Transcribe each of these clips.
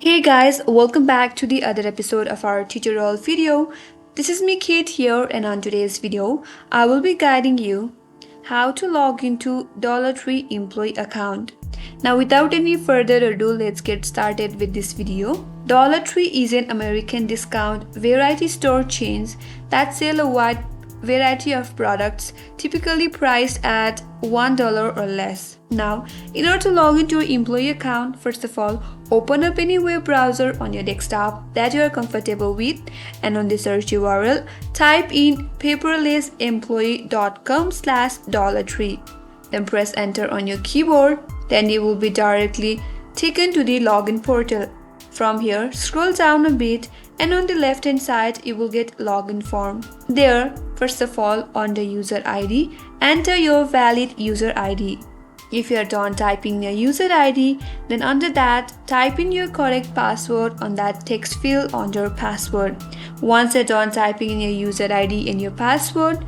Hey guys, welcome back to the other episode of our tutorial video. This is me Kate here, and on today's video, I will be guiding you how to log into dollartree employee account. Now without any further ado, let's get started with this video. Dollartree is an American discount variety store chain that sell a wide variety of products typically priced at $1 or less. Now, in order to log into your employee account, first of all, open up any web browser on your desktop that you are comfortable with, and on the search URL, type in paperlessemployee.com/dollartree. Then press enter on your keyboard. Then you will be directly taken to the login portal. From here, scroll down a bit, and on the left hand side you will get login form. There, first of all, on the user ID, enter your valid user ID. If you are done typing your user ID, then under that, type in your correct password on that text field under password. Once you're done typing in your user ID and your password,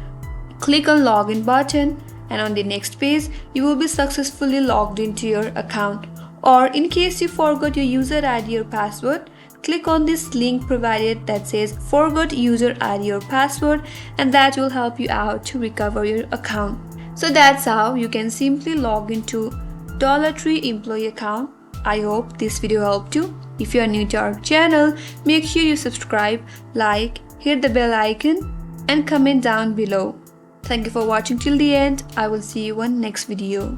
click on login button, and on the next page, you will be successfully logged into your account. Or in case you forgot your user ID or password, click on this link provided that says forgot user ID or password, and that will help you out to recover your account. So that's how you can simply log into dollartree employee account. I hope this video helped you. If you are new to our channel, make sure you subscribe, like, hit the bell icon, and comment down below. Thank you for watching till the end. I will see you on next video.